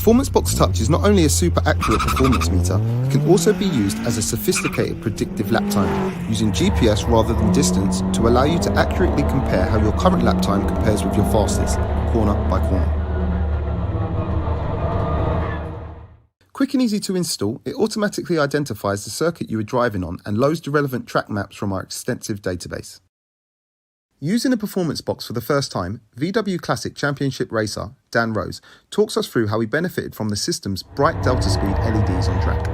Performance Box Touch is not only a super accurate performance meter, it can also be used as a sophisticated predictive lap timer, using GPS rather than distance to allow you to accurately compare how your current lap time compares with your fastest, corner by corner. Quick and easy to install, it automatically identifies the circuit you are driving on and loads the relevant track maps from our extensive database. Using a performance box for the first time, VW Classic Championship racer Dan Rose talks us through how he benefited from the system's bright delta speed LEDs on track.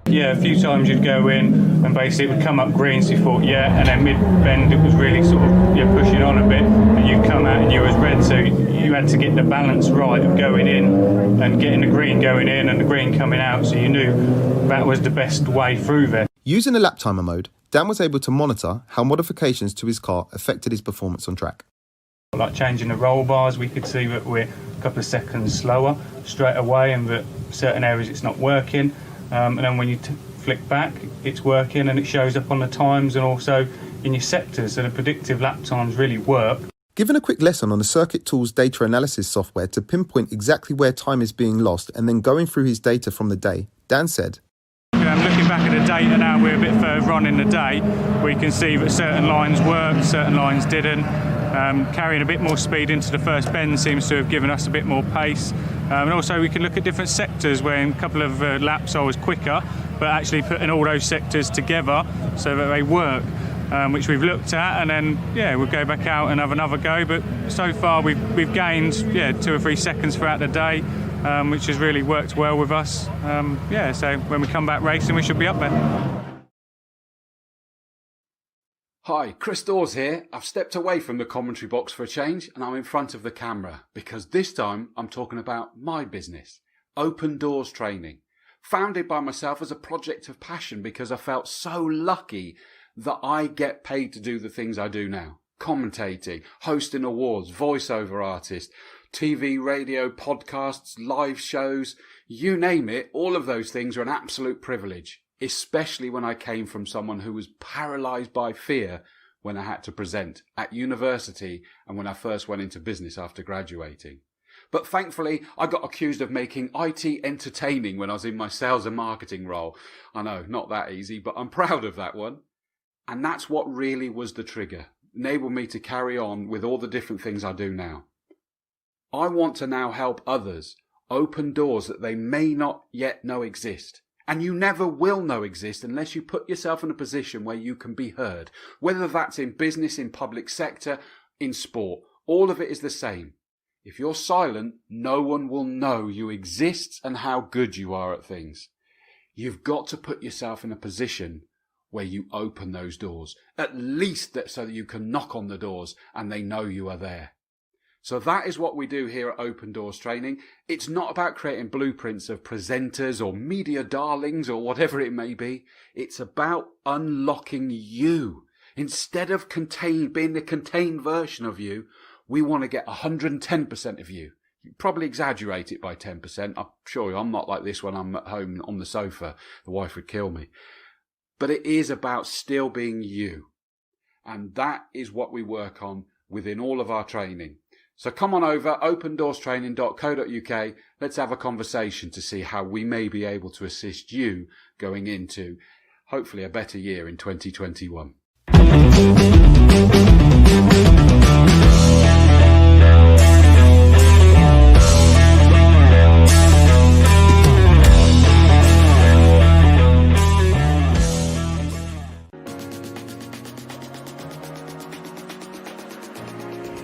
Yeah, a few times you'd go in and basically it would come up green, so you thought, yeah, and then mid-bend it was really sort of pushing on a bit, and you'd come out and you was red, so you had to get the balance right of going in and getting the green going in and the green coming out, so you knew that was the best way through there. Using a lap timer mode, Dan was able to monitor how modifications to his car affected his performance on track. Like changing the roll bars, we could see that we're a couple of seconds slower straight away and that certain areas it's not working. And then when you flick back, it's working and it shows up on the times and also in your sectors. So the predictive lap times really work. Given a quick lesson on the Circuit Tools data analysis software to pinpoint exactly where time is being lost and then going through his data from the day, Dan said, Looking back at the data now, we're a bit further on in the day, we can see that certain lines worked, certain lines didn't. Carrying a bit more speed into the first bend seems to have given us a bit more pace. And also we can look at different sectors where in a couple of laps I was quicker, but actually putting all those sectors together so that they work, which we've looked at, and then we'll go back out and have another go. But so far we've gained 2 or 3 seconds throughout the day, which has really worked well with us. So when we come back racing we should be up there. Hi, Chris Dawes here. I've stepped away from the commentary box for a change and I'm in front of the camera because this time I'm talking about my business, Open Doors Training. Founded by myself as a project of passion because I felt so lucky that I get paid to do the things I do now. Commentating, hosting awards, voiceover artist, TV, radio, podcasts, live shows, you name it, all of those things are an absolute privilege. Especially when I came from someone who was paralysed by fear when I had to present at university and when I first went into business after graduating. But thankfully, I got accused of making IT entertaining when I was in my sales and marketing role. I know, not that easy, but I'm proud of that one. And that's what really was the trigger, enabled me to carry on with all the different things I do now. I want to now help others open doors that they may not yet know exist. And you never will know exist unless you put yourself in a position where you can be heard. Whether that's in business, in public sector, in sport, all of it is the same. If you're silent, no one will know you exist and how good you are at things. You've got to put yourself in a position where you open those doors, at least so that you can knock on the doors and they know you are there. So that is what we do here at Open Doors Training. It's not about creating blueprints of presenters or media darlings or whatever it may be. It's about unlocking you. Instead of being the contained version of you, we want to get 110% of you. You probably exaggerate it by 10%. I'm sure I'm not like this when I'm at home on the sofa. The wife would kill me. But it is about still being you. And that is what we work on within all of our training. So come on over, opendoorstraining.co.uk. Let's have a conversation to see how we may be able to assist you going into, hopefully, a better year in 2021.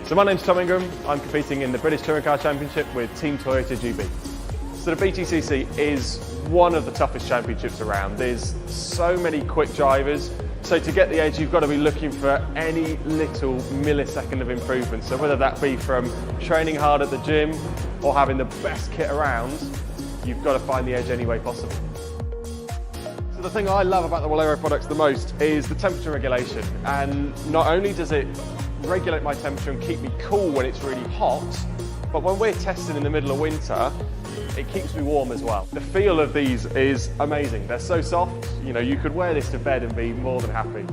So my name's Tom Ingram. I'm competing in the British Touring Car Championship with Team Toyota GB. So the BTCC is one of the toughest championships around. There's so many quick drivers. So to get the edge, you've got to be looking for any little millisecond of improvement. So whether that be from training hard at the gym or having the best kit around, you've got to find the edge any way possible. So the thing I love about the Walero products the most is the temperature regulation. And not only does it regulate my temperature and keep me cool when it's really hot, but when we're testing in the middle of winter, it keeps me warm as well. The feel of these is amazing. They're so soft, you could wear this to bed and be more than happy.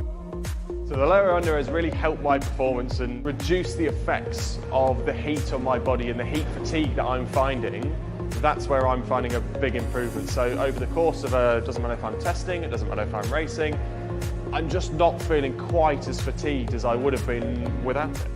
So the lower under has really helped my performance and reduced the effects of the heat on my body and the heat fatigue that I'm finding. That's where I'm finding a big improvement. So over the course of it doesn't matter if I'm testing, it doesn't matter if I'm racing, I'm just not feeling quite as fatigued as I would have been without it.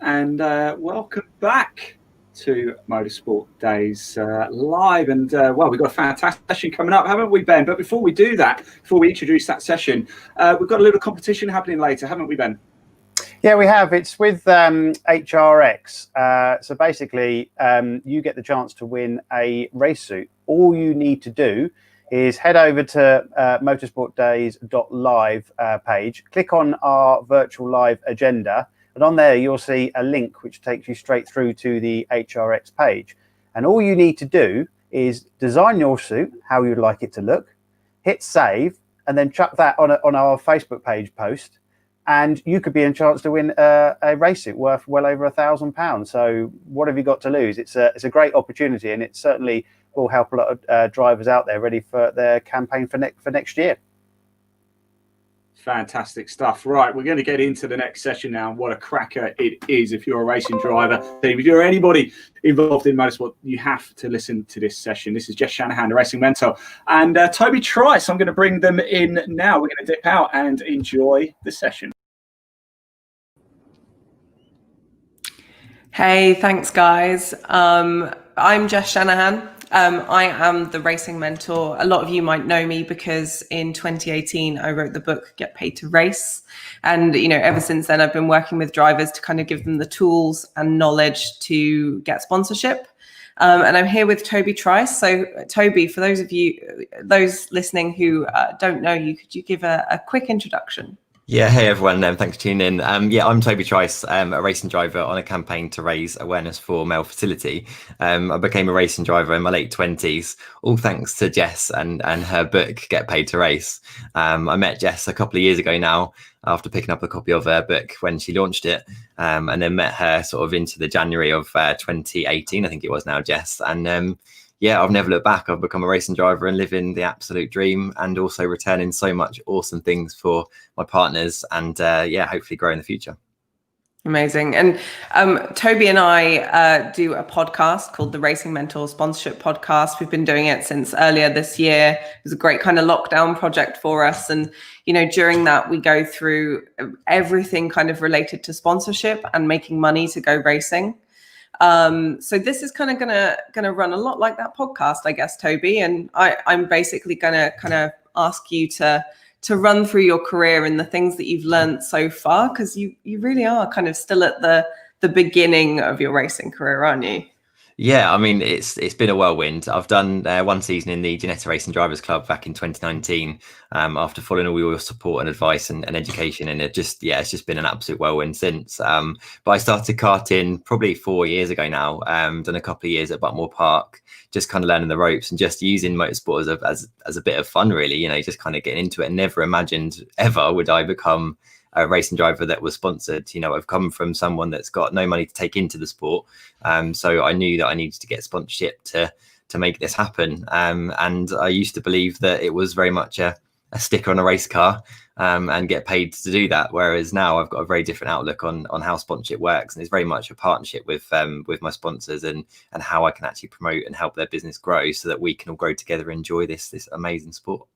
And welcome back to Motorsport Days live. And well, we've got a fantastic session coming up, haven't we, Ben? But before we do that, before we introduce that session, we've got a little competition happening later, haven't we, Ben? Yeah, we have. It's with HRX. So basically, you get the chance to win a race suit. All you need to do is head over to motorsportdays.live page, click on our virtual live agenda, and on there you'll see a link which takes you straight through to the HRX page. And all you need to do is design your suit how you'd like it to look, hit save, and then chuck that on our Facebook page post, and you could be in chance to win a race suit worth well over £1,000. So what have you got to lose? It's a great opportunity, and it certainly will help a lot of drivers out there ready for their campaign for next year. Fantastic stuff. Right, we're going to get into the next session now. What a cracker it is. If you're a racing driver, if you're anybody involved in motorsport, you have to listen to this session. This is Jess Shanahan, the racing mentor, and Toby Trice. I'm going to bring them in now. We're going to dip out and enjoy the session. Hey, thanks, guys. I'm Jess Shanahan. I am the racing mentor. A lot of you might know me because in 2018, I wrote the book, Get Paid to Race. And, ever since then, I've been working with drivers to kind of give them the tools and knowledge to get sponsorship. And I'm here with Toby Trice. So, Toby, for those listening who don't know you, could you give a quick introduction? Yeah, hey everyone, thanks for tuning in. I'm Toby Trice, a racing driver on a campaign to raise awareness for male fertility. I became a racing driver in my late 20s, all thanks to Jess and her book, Get Paid to Race. I met Jess a couple of years ago now after picking up a copy of her book when she launched it, and then met her sort of into the January of 2018, I think it was now, Jess. And I've never looked back. I've become a racing driver and living the absolute dream, and also returning so much awesome things for my partners, and hopefully grow in the future. Amazing. And Toby and I do a podcast called the Racing Mentor Sponsorship Podcast. We've been doing it since earlier this year. It was a great kind of lockdown project for us. And, during that, we go through everything kind of related to sponsorship and making money to go racing. So this is kind of gonna run a lot like that podcast, I guess, Toby. And I'm basically gonna kind of ask you to run through your career and the things that you've learned so far, because you really are kind of still at the beginning of your racing career, aren't you? Yeah, I mean, it's been a whirlwind. I've done one season in the Ginetta Racing Drivers Club back in 2019, after following all your support and advice and education. And it's just been an absolute whirlwind since. But I started karting probably 4 years ago now, done a couple of years at Buckmore Park, just kind of learning the ropes and just using motorsport as a bit of fun, really, just kind of getting into it. And never imagined ever would I become a racing driver that was sponsored. I've come from someone that's got no money to take into the sport, so I knew that I needed to get sponsorship to make this happen. And I used to believe that it was very much a sticker on a race car, and get paid to do that, whereas now I've got a very different outlook on how sponsorship works, and it's very much a partnership with my sponsors and how I can actually promote and help their business grow so that we can all grow together and enjoy this amazing sport.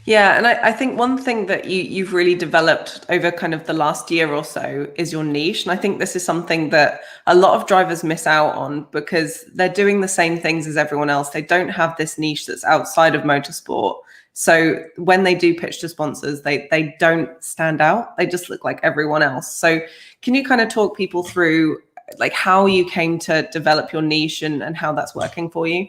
Yeah, and I think one thing that you've really developed over kind of the last year or so is your niche. And I think this is something that a lot of drivers miss out on because they're doing the same things as everyone else. They don't have this niche that's outside of motorsport. So when they do pitch to sponsors, they don't stand out. They just look like everyone else. So can you kind of talk people through like how you came to develop your niche and how that's working for you?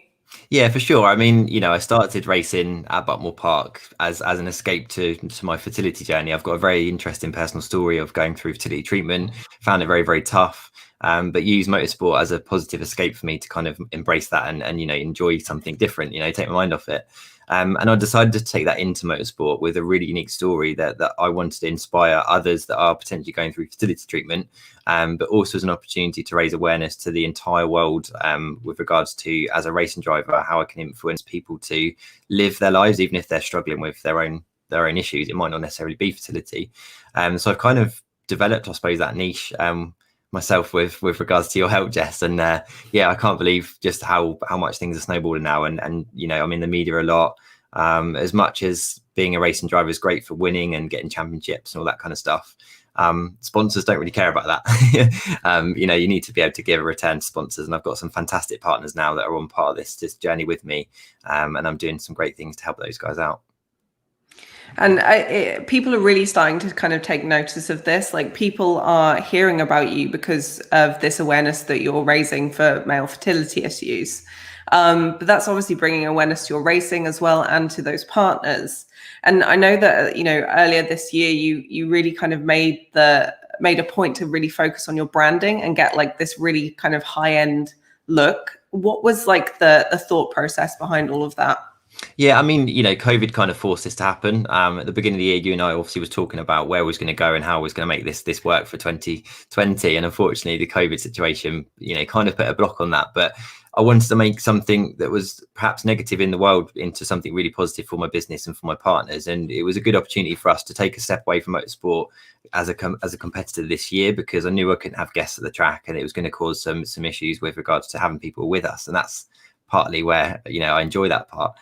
Yeah, for sure. I mean, I started racing at Buckmore Park as an escape to my fertility journey. I've got a very interesting personal story of going through fertility treatment, found it very, very tough, but used motorsport as a positive escape for me to kind of embrace that and enjoy something different, take my mind off it. And I decided to take that into motorsport with a really unique story that I wanted to inspire others that are potentially going through fertility treatment, but also as an opportunity to raise awareness to the entire world with regards to, as a racing driver, how I can influence people to live their lives, even if they're struggling with their own issues. It might not necessarily be fertility. So I've kind of developed, I suppose, that niche myself with regards to your help, Jess. And I can't believe just how much things are snowballing now. And I'm in the media a lot. As much as being a racing driver is great for winning and getting championships and all that kind of stuff, sponsors don't really care about that. You need to be able to give a return to sponsors, and I've got some fantastic partners now that are on part of this journey with me, and I'm doing some great things to help those guys out. And people are really starting to kind of take notice of this. Like, people are hearing about you because of this awareness that you're raising for male fertility issues. But that's obviously bringing awareness to your racing as well and to those partners. And I know that, earlier this year, you really kind of made a point to really focus on your branding and get like this really kind of high end look. What was like the thought process behind all of that? Yeah, I mean, COVID kind of forced this to happen. At the beginning of the year, you and I obviously was talking about where we was going to go and how we was going to make this work for 2020. And unfortunately, the COVID situation, kind of put a block on that. But I wanted to make something that was perhaps negative in the world into something really positive for my business and for my partners. And it was a good opportunity for us to take a step away from motorsport as a competitor this year, because I knew I couldn't have guests at the track, and it was going to cause some issues with regards to having people with us. And that's partly where, you know, I enjoy that part.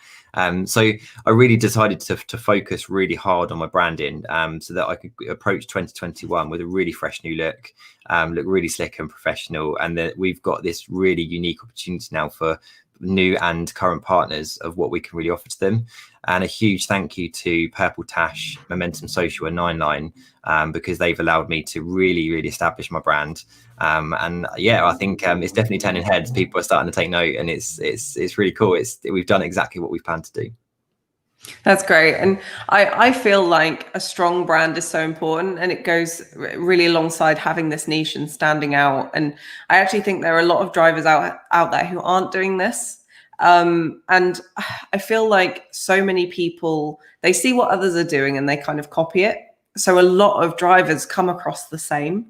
So I really decided to focus really hard on my branding, so that I could approach 2021 with a really fresh new look really slick and professional, and that we've got this really unique opportunity now for new and current partners of what we can really offer to them. And a huge thank you to Purple Tash, Momentum Social and 9line, because they've allowed me to really establish my brand. And yeah, I think it's definitely turning heads. People are starting to take note, and it's really cool. We've done exactly what we've planned to do. That's great. And I feel like a strong brand is so important, and it goes really alongside having this niche and standing out. And I actually think there are a lot of drivers out there who aren't doing this. And I feel like so many people, they see what others are doing and they kind of copy it. So a lot of drivers come across the same.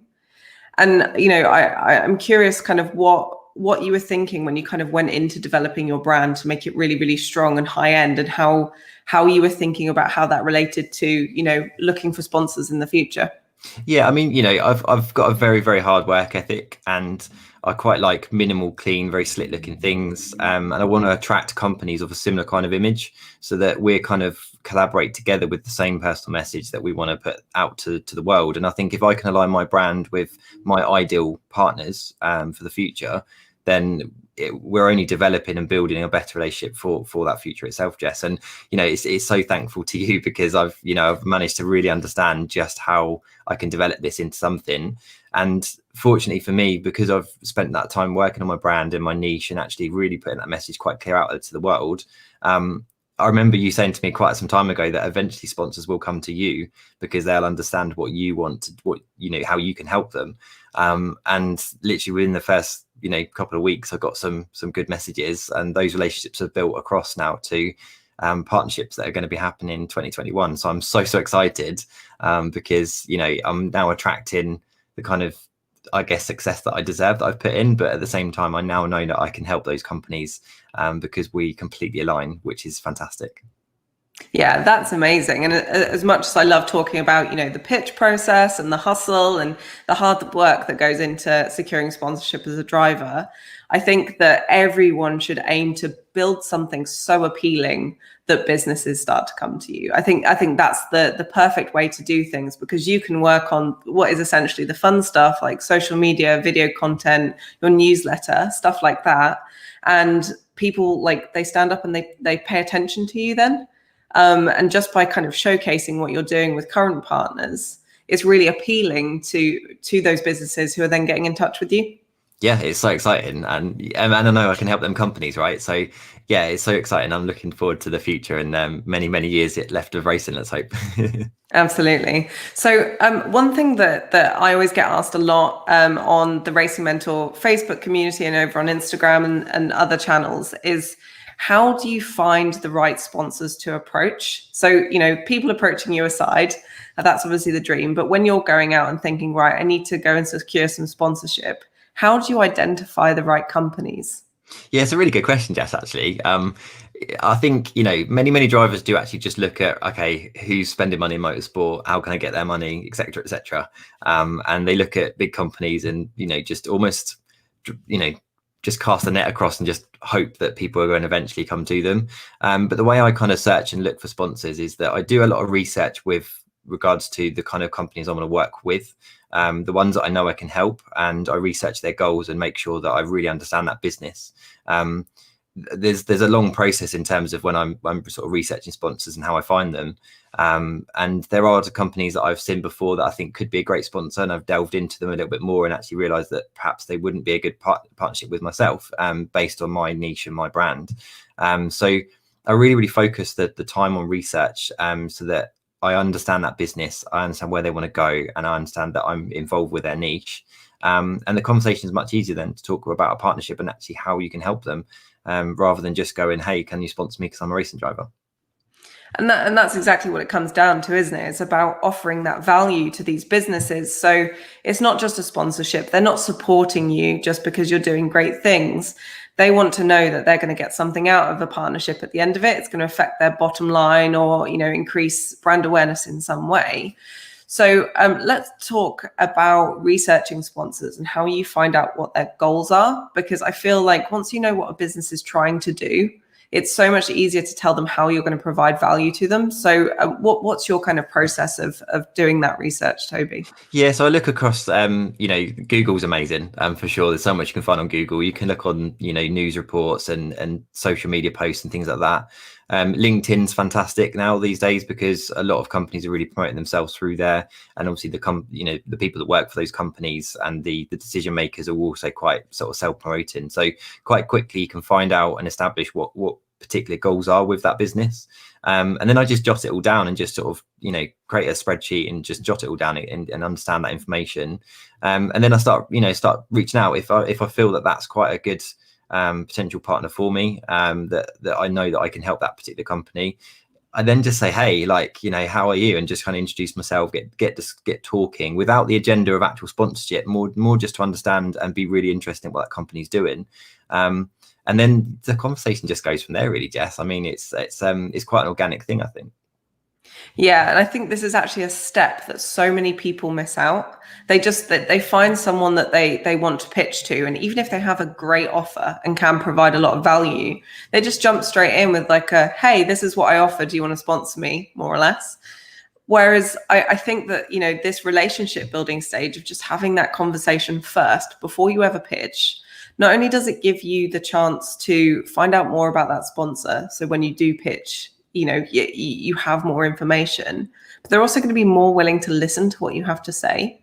And, you know, I'm curious kind of what you were thinking when you kind of went into developing your brand to make it really strong and high end, and how you were thinking about how that related to, you know, looking for sponsors in the future. Yeah, I mean, you know, I've got a very hard work ethic, and I quite like minimal, clean, very slick looking things. And I want to attract companies of a similar kind of image, so that we're kind of collaborate together with the same personal message that we want to put out to the world. And I think if I can align my brand with my ideal partners for the future, then we're only developing and building a better relationship for that future itself, Jess. And, you know, it's so thankful to you, because I've managed to really understand just how I can develop this into something. And fortunately for me, because I've spent that time working on my brand and my niche and actually really putting that message quite clear out to the world, I remember you saying to me quite some time ago that eventually sponsors will come to you because they'll understand what you want, how you can help them. And literally within the first, couple of weeks, I got some good messages, and those relationships have built across now to partnerships that are going to be happening in 2021. So I'm so excited because, I'm now attracting the kind of, I guess, success that I deserve that I've put in. But at the same time, I now know that I can help those companies because we completely align, which is fantastic. Yeah, that's amazing. And as much as I love talking about, the pitch process and the hustle and the hard work that goes into securing sponsorship as a driver, I think that everyone should aim to build something so appealing that businesses start to come to you. I think that's the perfect way to do things, because you can work on what is essentially the fun stuff, like social media, video content, your newsletter, stuff like that. And people, they stand up and they pay attention to you then. And just by kind of showcasing what you're doing with current partners, it's really appealing to those businesses who are then getting in touch with you. Yeah, it's so exciting, and I know I can help them companies, right? So yeah, it's so exciting. I'm looking forward to the future and many years left of racing, let's hope. Absolutely. So one thing that I always get asked a lot on the Racing Mentor Facebook community and over on Instagram and other channels is, how do you find the right sponsors to approach? So, people approaching you aside, that's obviously the dream. But when you're going out and thinking, right, I need to go and secure some sponsorship, how do you identify the right companies? Yeah, it's a really good question, Jess, actually. I think, many drivers do actually just look at, okay, who's spending money in motorsport? How can I get their money, et cetera, et cetera. And they look at big companies and, just almost, just cast a net across and just hope that people are going to eventually come to them. But the way I kind of search and look for sponsors is that I do a lot of research with regards to the kind of companies I want to work with, the ones that I know I can help, and I research their goals and make sure that I really understand that business. There's a long process in terms of when I'm sort of researching sponsors and how I find them. And there are companies that I've seen before that I think could be a great sponsor, and I've delved into them a little bit more and actually realized that perhaps they wouldn't be a good partnership with myself based on my niche and my brand. So I really focus the time on research so that I understand that business, I understand where they want to go, and I understand that I'm involved with their niche. And the conversation is much easier then to talk about a partnership and actually how you can help them, rather than just going, hey, can you sponsor me because I'm a racing driver? And that's exactly what it comes down to, isn't it? It's about offering that value to these businesses. So it's not just a sponsorship. They're not supporting you just because you're doing great things. They want to know that they're going to get something out of a partnership at the end of it. It's going to affect their bottom line or, increase brand awareness in some way. So let's talk about researching sponsors and how you find out what their goals are, because I feel like once you know what a business is trying to do, it's so much easier to tell them how you're going to provide value to them. So what's your kind of process of doing that research, Toby? Yeah, so I look across, Google's amazing, for sure. There's so much you can find on Google. You can look on, news reports and social media posts and things like that. LinkedIn's fantastic now these days because a lot of companies are really promoting themselves through there, and obviously the people that work for those companies and the decision makers are also quite sort of self-promoting. So quite quickly you can find out and establish what particular goals are with that business. And then I just jot it all down and just sort of, create a spreadsheet and just jot it all down and understand that information. And then I start reaching out if I feel that that's quite a good potential partner for me, that I know that I can help that particular company. I then just say, hey, how are you? And just kind of introduce myself, get talking without the agenda of actual sponsorship, more just to understand and be really interested in what that company's doing. And then the conversation just goes from there, really, Jess. I mean, it's quite an organic thing, I think. Yeah, and I think this is actually a step that so many people miss out. They find someone that they want to pitch to, and even if they have a great offer and can provide a lot of value, they just jump straight in with hey, this is what I offer. Do you want to sponsor me, more or less? Whereas I think that, this relationship building stage of just having that conversation first before you ever pitch, not only does it give you the chance to find out more about that sponsor, so when you do pitch, you have more information, but they're also going to be more willing to listen to what you have to say.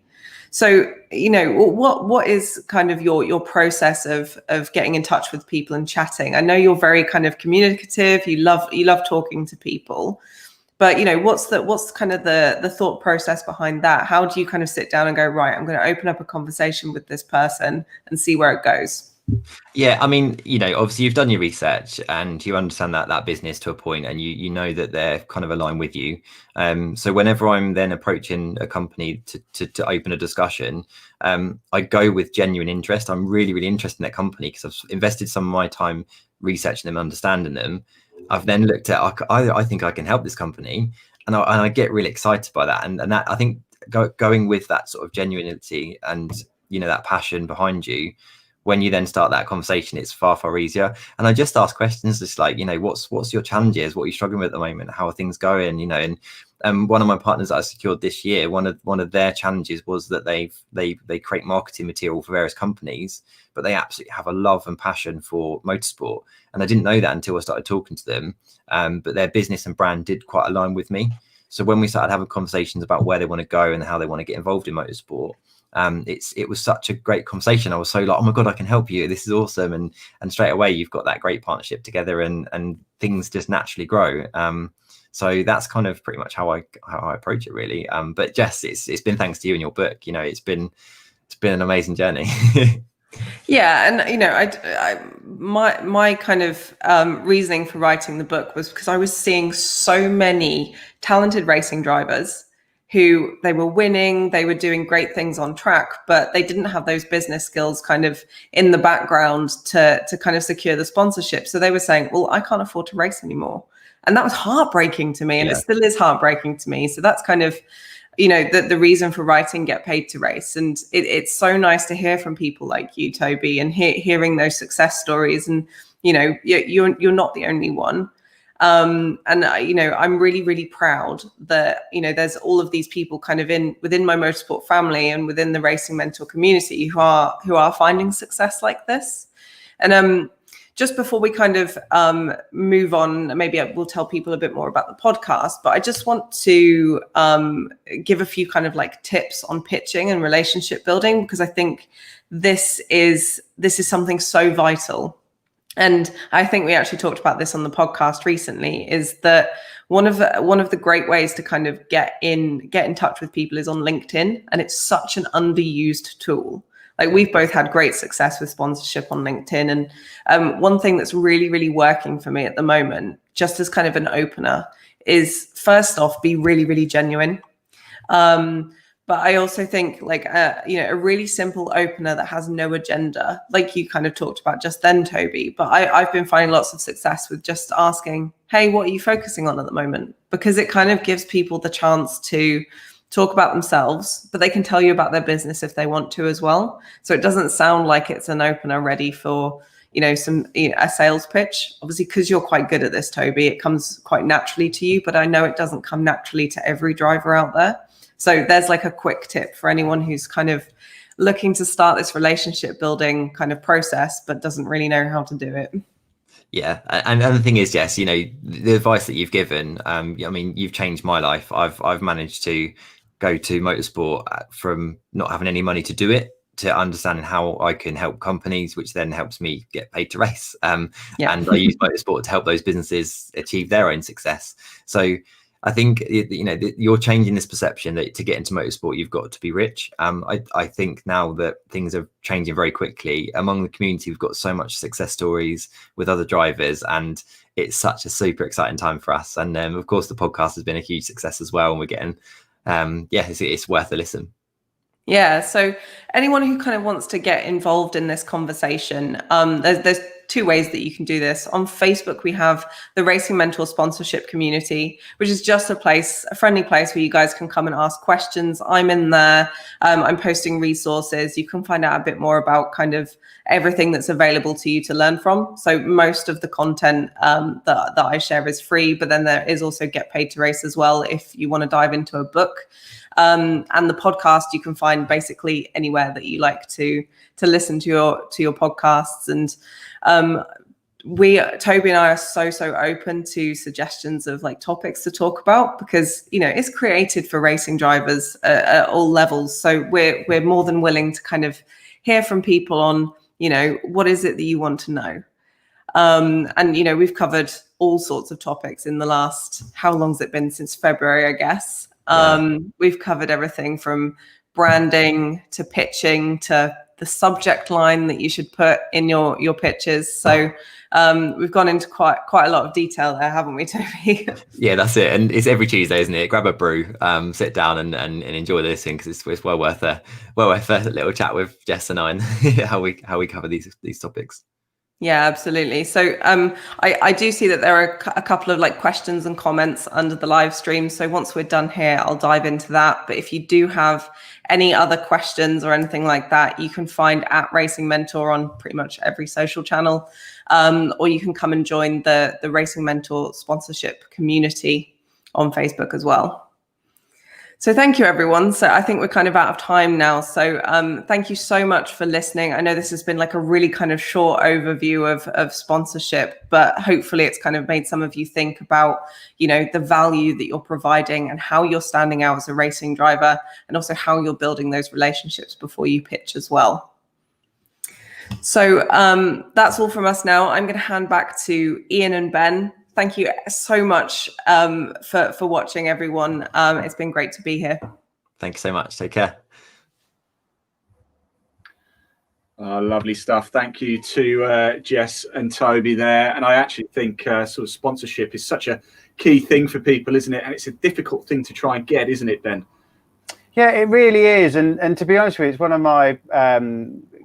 So, what is kind of your process of getting in touch with people and chatting? I know you're very kind of communicative. You love talking to people, but what's kind of the thought process behind that? How do you kind of sit down and go, right, I'm going to open up a conversation with this person and see where it goes? Yeah, I mean, obviously you've done your research and you understand that business to a point, and you know that they're kind of aligned with you. So whenever I'm then approaching a company to open a discussion, I go with genuine interest. I'm really, really interested in that company because I've invested some of my time researching them, understanding them. I've then looked at, I think I can help this company, and I get really excited by that. And that, I think, going with that sort of genuinity and that passion behind you, when you then start that conversation, it's far, far easier. And I just ask questions just like, what's your challenges? What are you struggling with at the moment? How are things going? And one of my partners that I secured this year, one of their challenges was that they create marketing material for various companies, but they absolutely have a love and passion for motorsport. And I didn't know that until I started talking to them. But their business and brand did quite align with me. So when we started having conversations about where they want to go and how they want to get involved in motorsport, it was such a great conversation. I was so like, oh my God, I can help you. This is awesome. And straight away you've got that great partnership together, and things just naturally grow. So that's kind of pretty much how I approach it, really. But Jess, it's been thanks to you and your book. It's been an amazing journey. Yeah, and my kind of reasoning for writing the book was because I was seeing so many talented racing drivers who they were winning, they were doing great things on track, but they didn't have those business skills kind of in the background to kind of secure the sponsorship. So they were saying, well, I can't afford to race anymore. And that was heartbreaking to me, and it still is heartbreaking to me. So that's kind of, the reason for writing Get Paid to Race. And it's so nice to hear from people like you, Toby, and hearing those success stories. And, you're not the only one. And I'm really, really proud that, there's all of these people kind of within my motorsport family and within the racing mentor community who are finding success like this. And just before we kind of move on, maybe we'll tell people a bit more about the podcast, but I just want to give a few kind of like tips on pitching and relationship building, because I think this is something so vital. And I think we actually talked about this on the podcast recently, is that one of the great ways to kind of get in touch with people is on LinkedIn. And it's such an underused tool. Like, we've both had great success with sponsorship on LinkedIn. And one thing that's really, really working for me at the moment, just as kind of an opener, is first off, be really, really genuine. But I also think like, a really simple opener that has no agenda, like you kind of talked about just then, Toby. But I've been finding lots of success with just asking, hey, what are you focusing on at the moment? Because it kind of gives people the chance to talk about themselves, but they can tell you about their business if they want to as well. So it doesn't sound like it's an opener ready for, a sales pitch. Obviously, because you're quite good at this, Toby, it comes quite naturally to you, but I know it doesn't come naturally to every driver out there. So there's like a quick tip for anyone who's kind of looking to start this relationship building kind of process, but doesn't really know how to do it. Yeah, and the thing is, Jess, the advice that you've given, you've changed my life. I've managed to go to motorsport from not having any money to do it to understanding how I can help companies, which then helps me get paid to race. And I use motorsport to help those businesses achieve their own success. So I think, you're changing this perception that to get into motorsport, you've got to be rich. I think now that things are changing very quickly among the community, we've got so much success stories with other drivers, and it's such a super exciting time for us. And of course, the podcast has been a huge success as well. And we're getting, it's worth a listen. Yeah. So anyone who kind of wants to get involved in this conversation, there's two ways that you can do this. On Facebook, we have the Racing Mentor sponsorship community, which is just a friendly place where you guys can come and ask questions. I'm in there. I'm posting resources. You can find out a bit more about kind of everything that's available to you to learn from. So most of the content that I share is free, but then there is also Get Paid to Race as well if you want to dive into a book. And the podcast you can find basically anywhere that you like to listen to your podcasts. And Toby and I are so open to suggestions of like topics to talk about, because it's created for racing drivers at all levels. So we're more than willing to kind of hear from people on what is it that you want to know. And we've covered all sorts of topics in the last, how long's it been, since February, I guess. We've covered everything from branding to pitching to the subject line that you should put in your pitches. So we've gone into quite a lot of detail there, haven't we, Toby? Yeah, that's it. And it's every Tuesday, isn't it? Grab a brew, sit down and enjoy this thing, because it's well worth a little chat with Jess and I and how we cover these topics. Yeah, absolutely. So I do see that there are a couple of like questions and comments under the live stream. So once we're done here, I'll dive into that. But if you do have any other questions or anything like that, you can find at Racing Mentor on pretty much every social channel, or you can come and join the Racing Mentor sponsorship community on Facebook as well. So thank you, everyone. So I think we're kind of out of time now. So thank you so much for listening. I know this has been like a really kind of short overview of sponsorship, but hopefully it's kind of made some of you think about, the value that you're providing and how you're standing out as a racing driver, and also how you're building those relationships before you pitch as well. So that's all from us now. I'm going to hand back to Ian and Ben. Thank you so much for watching, everyone. It's been great to be here. Thank you so much. Take care. Lovely stuff. Thank you to Jess and Toby there. And I actually think sort of sponsorship is such a key thing for people, isn't it? And it's a difficult thing to try and get, isn't it, Ben? Yeah, it really is. And to be honest with you, it's one of my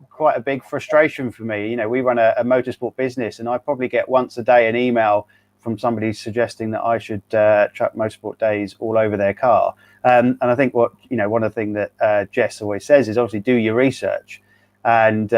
quite a big frustration for me. We run a motorsport business, and I probably get once a day an email from somebody suggesting that I should chuck Motorsport Days all over their car. And I think one of the things that Jess always says is obviously do your research and,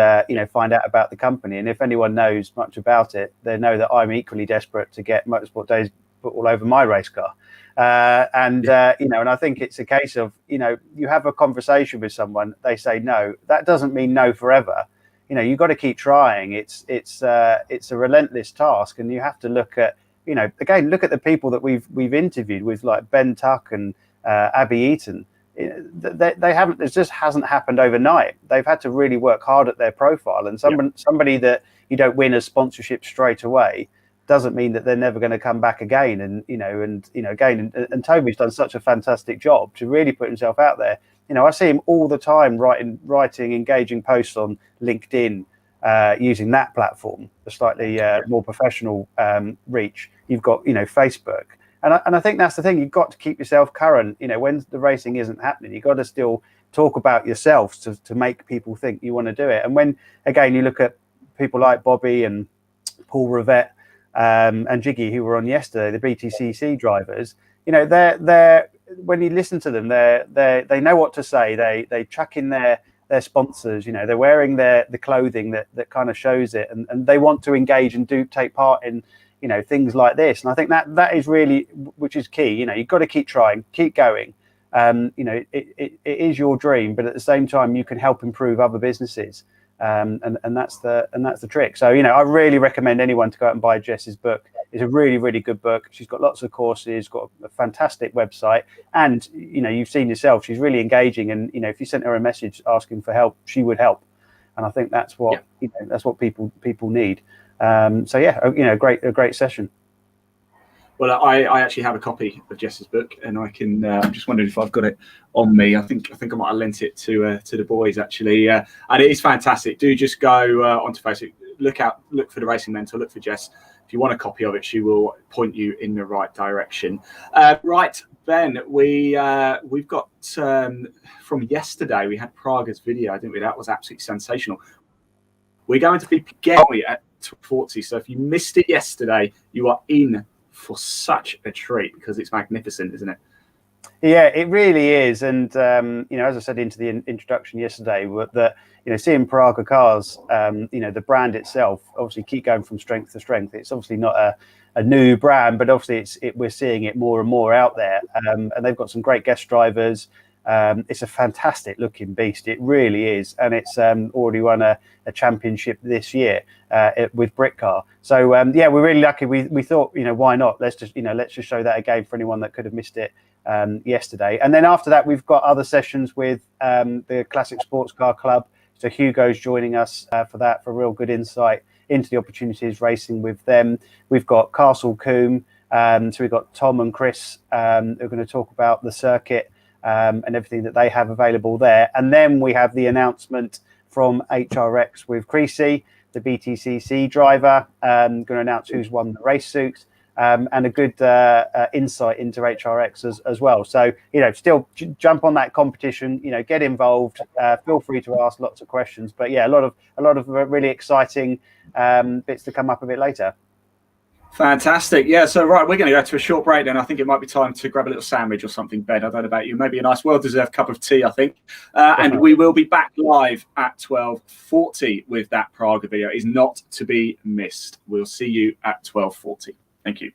find out about the company. And if anyone knows much about it, they know that I'm equally desperate to get Motorsport Days put all over my race car. And I think it's a case of, you have a conversation with someone, they say no, that doesn't mean no forever. You've got to keep trying. It's a relentless task, and you have to look at, again, look at the people that we've interviewed with, like Ben Tuck and Abbie Eaton. They haven't. It just hasn't happened overnight. They've had to really work hard at their profile. And somebody that you don't win a sponsorship straight away doesn't mean that they're never going to come back again. And Toby's done such a fantastic job to really put himself out there. I see him all the time writing engaging posts on LinkedIn, using that platform, a slightly more professional reach. You've got, Facebook, And I think that's the thing. You've got to keep yourself current. When the racing isn't happening, you've got to still talk about yourself to make people think you want to do it. And when, again, you look at people like Bobby and Paul Rivette and Jiggy, who were on yesterday, the BTCC drivers, they're when you listen to them, they know what to say. They chuck in their sponsors. They're wearing the clothing that kind of shows it, and they want to engage and do take part in things like this. And I think that is really, which is key. You've got to keep trying, keep going. It is your dream, but at the same time you can help improve other businesses, and that's the trick. So I really recommend anyone to go out and buy Jess's book. It's a really, really good book. She's got lots of courses, got a fantastic website, and you've seen yourself, she's really engaging. And if you sent her a message asking for help, she would help. And I think that's what that's what people need. So a great session. Well, I actually have a copy of Jess's book, and I can. I'm just wondering if I've got it on me. I think I might have lent it to the boys actually, and it is fantastic. Do just go onto Facebook, look for the Racing Mentor, look for Jess. If you want a copy of it, she will point you in the right direction. Right, Ben, we've got from yesterday. We had Praga's video. I think that was absolutely sensational. We're going to be getting at 12:40. So if you missed it yesterday, you are in for such a treat because it's magnificent, isn't it? Yeah, it really is. And as I said into the introduction yesterday, that seeing Praga cars, the brand itself obviously keep going from strength to strength. It's obviously not a new brand, but obviously we're seeing it more and more out there. And they've got some great guest drivers. It's a fantastic looking beast. It really is. And it's already won a championship this year with Britcar. So we're really lucky. We thought, why not? Let's just show that again for anyone that could have missed it yesterday. And then after that, we've got other sessions with the Classic Sports Car Club. So Hugo's joining us for real good insight into the opportunities racing with them. We've got Castle Combe. So we've got Tom and Chris who are going to talk about the circuit and everything that they have available there. And then we have the announcement from HRX with Creasy, the BTCC driver, going to announce who's won the race suits, and a good insight into HRX as well. So, still jump on that competition, get involved, feel free to ask lots of questions. But yeah, a lot of really exciting bits to come up a bit later. Fantastic. Yeah, so right, we're going to go to a short break then. I think it might be time to grab a little sandwich or something, Ben. I don't know about you. Maybe a nice, well-deserved cup of tea, I think. And we will be back live at 12:40 with that Praga video. It is not to be missed. We'll see you at 12:40. Thank you.